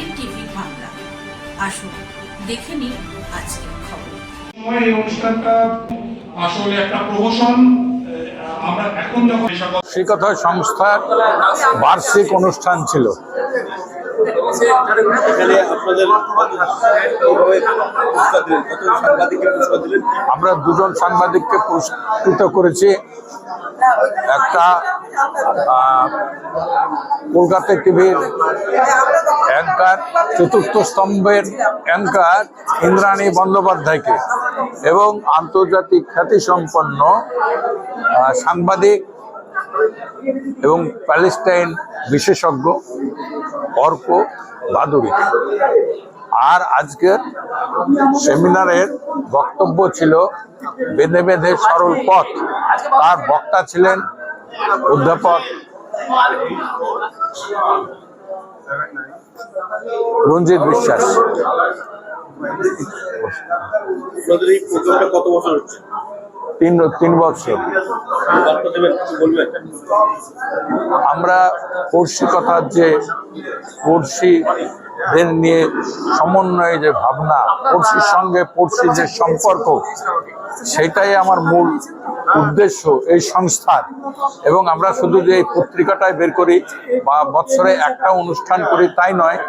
NTV Bangla. আসুন দেখে নিন আজকের খবর। এই অনুষ্ঠানটা আসলে একটা প্রহসন। আমরা এখন যখন শিক্ষকতা সংস্থার বার্ষিক অনুষ্ঠান ছিল। আমরা দুজন সাংবাদিককে পুরস্কৃত করেছি। একটা কলকাতা টিভির অ্যাঙ্কার, চতুর্থ স্তম্ভের অ্যাঙ্কার ইন্দ্রাণী বন্দ্যোপাধ্যায়কে, এবং আন্তর্জাতিক খ্যাতিসম্পন্ন সাংবাদিক এবং প্যালেস্টাইন বিশেষজ্ঞ অর্ক ভাদুড়ী। আর আজকের সেমিনারের বক্তব্য ছিল বেঁধে বেঁধে সরল পথ। তার বক্তা ছিলেন অধ্যাপক রঞ্জিত বিশ্বাস। কত বছর হচ্ছে? তিন বছর। আমরা পড়শি কথার যে পড়শিদের নিয়ে সমন্বয়ে যে ভাবনা, পড়শির সঙ্গে পড়শি যে সম্পর্ক, সেটাই আমার মূল উদ্দেশ্য এই সংস্থার। এবং আমরা শুধু যে এই পত্রিকাটায় বের করি বা বৎসরে একটা অনুষ্ঠান করি তাই নয়,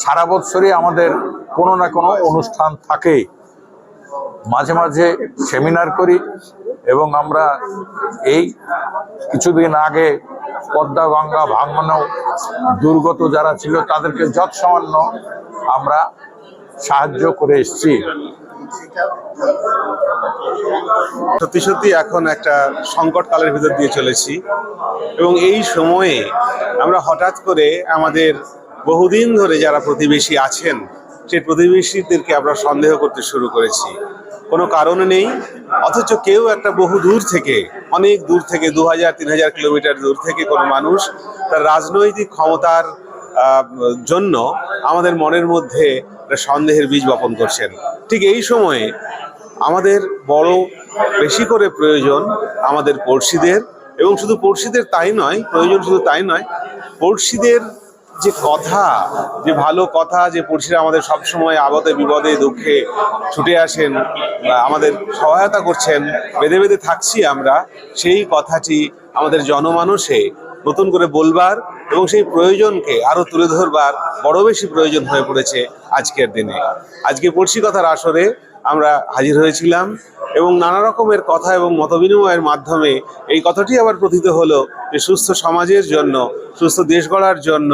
সারা বৎসরই আমাদের কোনো না কোনো অনুষ্ঠান থাকে। মাঝে মাঝে সেমিনার করি, এবং আমরা এই কিছুদিন আগে পদ্মা গঙ্গা ভাঙানো দুর্গত যারা ছিল তাদেরকে যৎসামান্য আমরা সাহায্য করে এসেছি। সত্যি সত্যি এখন একটা সংকট কালের ভিতর দিয়ে চলেছি, এবং এই সময়ে আমরা হঠাৎ করে আমাদের বহুদিন ধরে যারা প্রতিবেশী আছেন সেই প্রতিবেশীদেরকে আমরা সন্দেহ করতে শুরু করেছি। কোনো কারণ নেই, অথচ কেউ একটা বহু দূর থেকে, অনেক দূর থেকে, 2000-3000 কিলোমিটার দূর থেকে কোনো মানুষ তার রাজনৈতিক ক্ষমতার জন্য আমাদের মনের মধ্যে সন্দেহের বীজ বপন করছেন। ঠিক এই সময়ে আমাদের বড় বেশি করে প্রয়োজন আমাদের পড়শিদের, এবং শুধু পড়শিদের তাই নয়, প্রয়োজন শুধু তাই নয়, পড়শিদের যে কথা, যে ভালো কথা, যে পড়শিরা আমাদের সবসময় আপদে বিপদে দুঃখে ছুটে আসেন, আমাদের সহায়তা করছেন, বেঁধে বেঁধে থাকছি আমরা, সেই কথাটি আমাদের জনমানসে নতুন করে বলবার এবং সেই প্রয়োজনকে আরো তুলে ধরবার বড় বেশি প্রয়োজন হয়ে পড়েছে আজকের দিনে। আজকে পড়শি কথার আসরে আমরা হাজির হয়েছিলাম, এবং নানা রকমের কথা এবং মতবিনিময়ের মাধ্যমে এই কথাটি আবার প্রথিত হলো যে সুস্থ সমাজের জন্য, সুস্থ দেশ গড়ার জন্য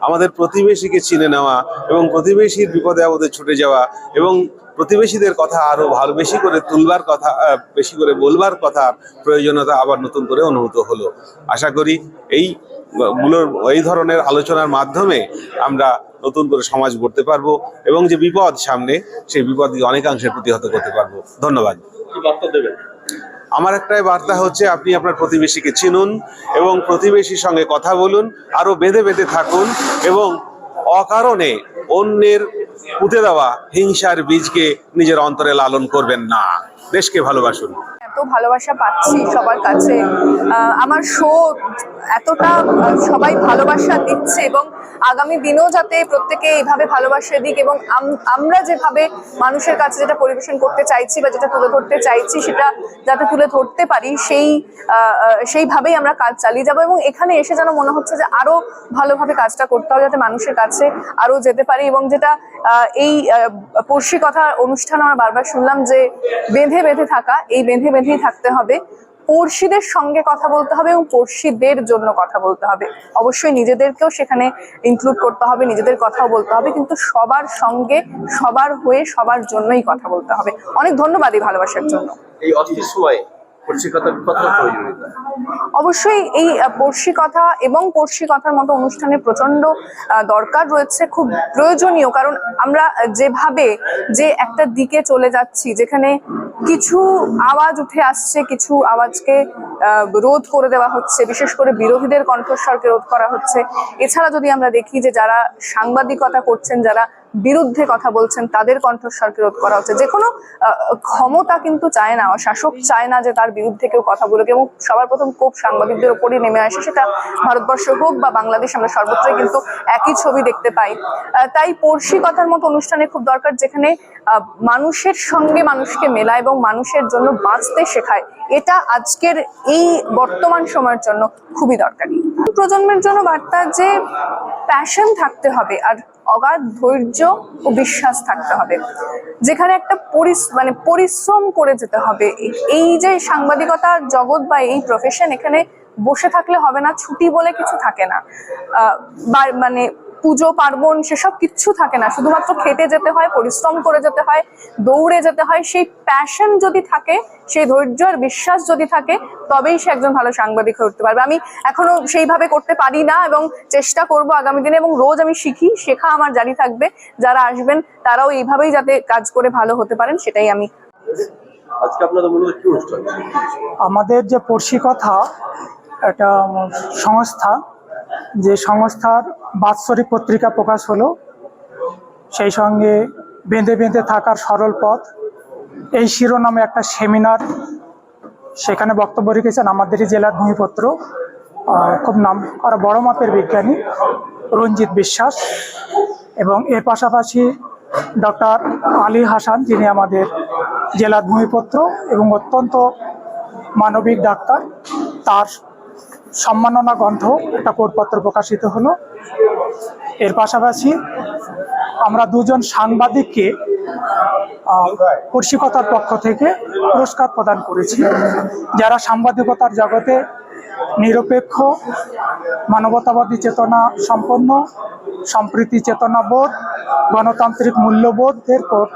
আমাদের প্রতিবেশীকে চিনে নেওয়া এবং প্রতিবেশীর বিপদে আপদে ছুটে যাওয়া এবং প্রতিবেশীদের কথা আরো ভালো বেশি করে তুলবার কথা, বেশি করে বলবার কথা প্রয়োজনীয়তা আবার নতুন করে অনুভূত হলো। আশা করি এই ধরনের আলোচনার মাধ্যমে আমরা নতুন করে সমাজ গড়তে পারবো, এবং যে বিপদ সামনে, সেই বিপদ অনেকাংশে প্রতিহত করতে পারবো। ধন্যবাদ। আমার একটাই বার্তা হচ্ছে, আপনি আপনার প্রতিবেশীকে চিনুন এবং প্রতিবেশীর সঙ্গে কথা বলুন, আরো বেঁধে বেঁধে থাকুন, এবং অকারণে অন্যের পুঁতে দেওয়া হিংসার বীজকে নিজের অন্তরে লালন করবেন না। দেশকে ভালোবাসুন। এত ভালোবাসা পাচ্ছি সবার কাছে, আমার শো এতটা সবাই ভালোবাসা দিচ্ছে, এবং আগামী দিনেও যাতে প্রত্যেকে এইভাবে ভালোবাসা দিক, এবং আমরা যেভাবে মানুষের কাছে যেটা পরিবেশন করতে চাইছি বা যেটা তুলে ধরতে চাইছি সেটা যাতে তুলে ধরতে পারি, সেইভাবেই আমরা কাজ চালিয়ে যাবো। এবং এখানে এসে যেন মনে হচ্ছে যে আরো ভালোভাবে কাজটা করতে হবে, যাতে মানুষের কাছে আরো যেতে পারি। এবং যেটা এই পড়শি কথা অনুষ্ঠান আমরা বারবার শুনলাম যে বেঁধে বেঁধে থাকা, এই বেঁধে বেঁধেই থাকতে হবে, পড়শিদের সঙ্গে কথা বলতে হবে এবং পড়শিদের জন্য কথা বলতে হবে। অবশ্যই নিজেদেরকেও সেখানে ইনক্লুড করতে হবে, নিজেদের কথাও বলতে হবে, কিন্তু সবার সঙ্গে, সবার হয়ে, সবার জন্যই কথা বলতে হবে। অনেক ধন্যবাদ এই ভালোবাসার জন্য। এই অস্থির সময়ে পড়শি কথার কতটা প্রয়োজনীয়তা? অবশ্যই এই পড়শি কথা এবং পড়শি কথার মতো অনুষ্ঠানের প্রচন্ড দরকার রয়েছে, খুব প্রয়োজনীয়। কারণ আমরা যেভাবে যে একটা দিকে চলে যাচ্ছি, যেখানে কিছু আওয়াজ উঠে আসছে, কিছু আওয়াজকে রোধ করে দেওয়া হচ্ছে, বিশেষ করে বিরোধীদের কণ্ঠস্বরকে রোধ করা হচ্ছে। এছাড়া যদি আমরা দেখি যে যারা সাংবাদিকতা করছেন, যারা বিরুদ্ধে কথা বলছেন তাদের কণ্ঠস্বরকে রোধ করা হচ্ছে। যে কোনো ক্ষমতা কিন্তু চায় না, শাসক চায় না যে তার বিরুদ্ধে কেউ কথা বলুক, এবং সবার প্রথম ক্ষোভ সাংবাদিকদের ওপরই নেমে আসে, সেটা ভারতবর্ষ হোক বা বাংলাদেশ, আমরা সর্বত্রই কিন্তু একই ছবি দেখতে পাই। তাই পড়শি কথার মতো অনুষ্ঠানে খুব দরকার, যেখানে মানুষের সঙ্গে মানুষকে মেলায় এবং মানুষের জন্য বাঁচতে শেখায়। এটা আজকের এই বর্তমান সময়ের জন্য খুবই দরকারি। প্রজন্মের জন্য বার্তা যে প্যাশন থাকতে হবে আর অগাধ ধৈর্য ও বিশ্বাস থাকতে হবে, যেখানে একটা পরিশ্রম করে যেতে হবে। এই যে সাংবাদিকতার জগৎ বা এই প্রফেশন, এখানে বসে থাকলে হবে না, ছুটি বলে কিছু থাকে না, পুজো পার্বণ সেসব কিচ্ছু থাকে না, শুধুমাত্র খেটে যেতে হয়, পরিশ্রম করে যেতে হয়, দৌড়ে যেতে হয়। সেই প্যাশন যদি থাকে, সেই ধৈর্য আর বিশ্বাস যদি থাকে, তবেই সে একজন ভালো সাংবাদিক হয়ে উঠতে পারবে। আমি এখনো সেইভাবে করতে পারি না এবং চেষ্টা করব আগামী দিনে, এবং রোজ আমি শেখা আমার জারি থাকবে। যারা আসবেন তারাও এইভাবেই যাতে কাজ করে ভালো হতে পারেন, সেটাই আমি। আজকে আপনাদের মূলত কি অনুষ্ঠান? আমাদের যে পড়শি কথা, একটা সংস্থা, যে সংস্থার বাৎসরিক পত্রিকা প্রকাশ হলো, সেই সঙ্গে বেঁধে বেঁধে থাকার সরল পথ, এই শিরোনামে একটা সেমিনার, সেখানে বক্তব্য রেখেছেন আমাদেরই জেলার ভূমিপত্র, খুব নাম করা বড় মাপের বিজ্ঞানী রঞ্জিত বিশ্বাস, এবং এর পাশাপাশি ডক্টর আলী হাসান, যিনি আমাদের জেলার ভূমিপত্র এবং অত্যন্ত মানবিক ডাক্তার, তার সম্মাননা গ্রন্থ একটা কোটপত্র প্রকাশিত হলো। এর পাশাপাশি আমরা দুজন সাংবাদিককে পড়শিকতার পক্ষ থেকে পুরস্কার প্রদান করেছি, যারা সাংবাদিকতার জগতে নিরপেক্ষ, মানবতাবাদী চেতনা সম্পন্ন, সম্প্রীতি চেতনাবোধ, গণতান্ত্রিক মূল্যবোধের পর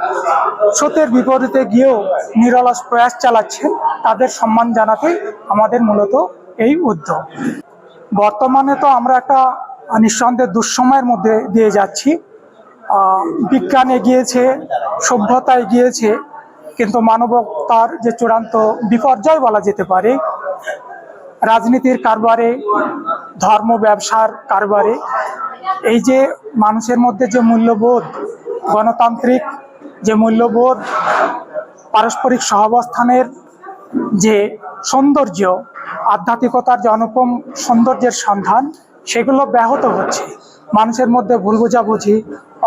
স্রোতের বিপরীতে গিয়েও নিরলস প্রয়াস চালাচ্ছেন, তাদের সম্মান জানাতেই আমাদের মূলত এই উদ্যোগ। বর্তমানে তো আমরা একটা নিঃসন্দেহে দুঃসময়ের মধ্যে দিয়ে যাচ্ছি। বিজ্ঞান এগিয়েছে, সভ্যতা এগিয়েছে, কিন্তু মানবতার যে চূড়ান্ত বিপর্যয় বলা যেতে পারে, রাজনীতির কারবারে, ধর্ম ব্যবসার কারবারে, এই যে মানুষের মধ্যে যে মূল্যবোধ, গণতান্ত্রিক যে মূল্যবোধ, পারস্পরিক সহাবস্থানের যে সৌন্দর্য, আধ্যাত্মিকতার যে অনুপম সৌন্দর্যের সন্ধান, সেগুলো ব্যাহত হচ্ছে। মানুষের মধ্যে ভুল বোঝাবুঝি,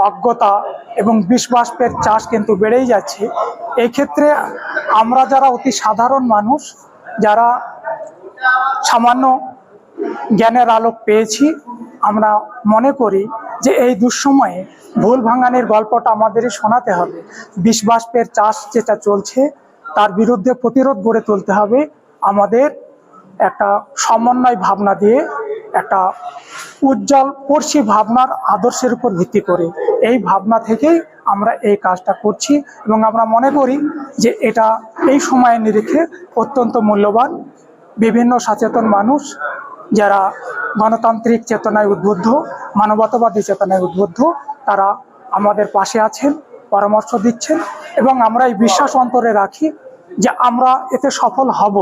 অজ্ঞতা এবং বিষবাষ্পের চাষ কিন্তু বেড়েই যাচ্ছে। এই ক্ষেত্রে আমরা যারা অতি সাধারণ মানুষ, যারা সামান্য জ্ঞানের আলোক পেয়েছি, আমরা মনে করি যে এই দুঃসময়ে ভুল ভাঙানির গল্পটা আমাদেরই শোনাতে হবে। বিষবাষ্পের চাষ যেটা চলছে, তার বিরুদ্ধে প্রতিরোধ গড়ে তুলতে হবে আমাদের একটা সমন্বয় ভাবনা দিয়ে, একটা উজ্জ্বল পড়শি ভাবনার আদর্শের উপর ভিত্তি করে। এই ভাবনা থেকেই আমরা এই কাজটা করছি এবং আমরা মনে করি যে এটা এই সময়ের নিরিখে অত্যন্ত মূল্যবান। বিভিন্ন সচেতন মানুষ যারা গণতান্ত্রিক চেতনায় উদ্বুদ্ধ, মানবতাবাদী চেতনায় উদ্বুদ্ধ, তারা আমাদের পাশে আছেন, পরামর্শ দিচ্ছেন, এবং আমরা এই বিশ্বাস অন্তরে রাখি যে আমরা এতে সফল হব।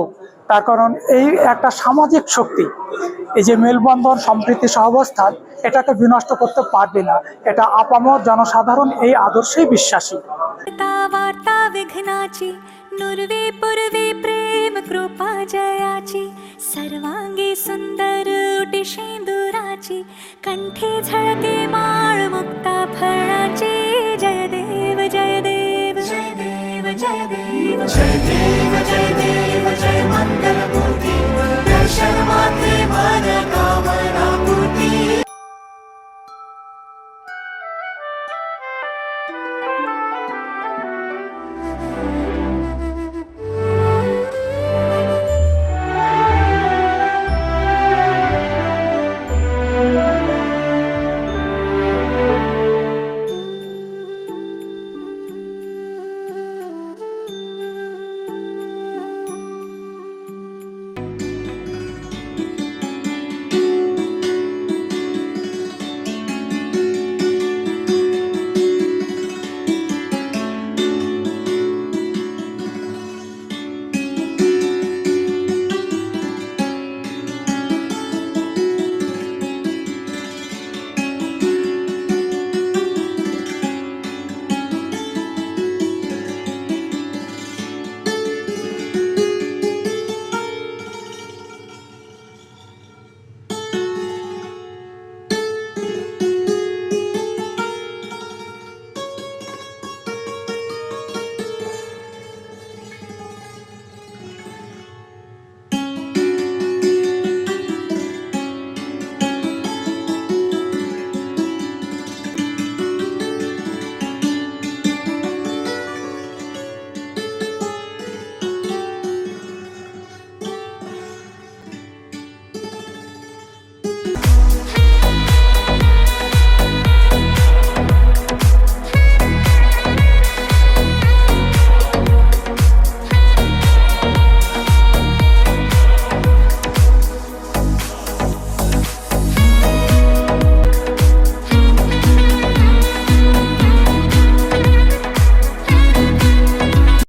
তার কারণ এই একটা সামাজিক শক্তি, এই যে মেলবন্ধন, সম্প্রীতি, সহাবস্থান, এটাকে বিনষ্ট করতে পারবে না। এটা আপামর জনসাধারণ এই আদর্শেই বিশ্বাসী। वार्ता विघ्नाची नुर्वे पूर्वे प्रेम कृपा जयाची सर्वांगी सुंदर उटी शेंदुराची कंठे झळके माळ मुक्ता फळाची जय देव जय देव जय देव जय देव जय देव जय देव जय मंगल मूर्ती दर्शन मात्रे मन कामना पूर्ती।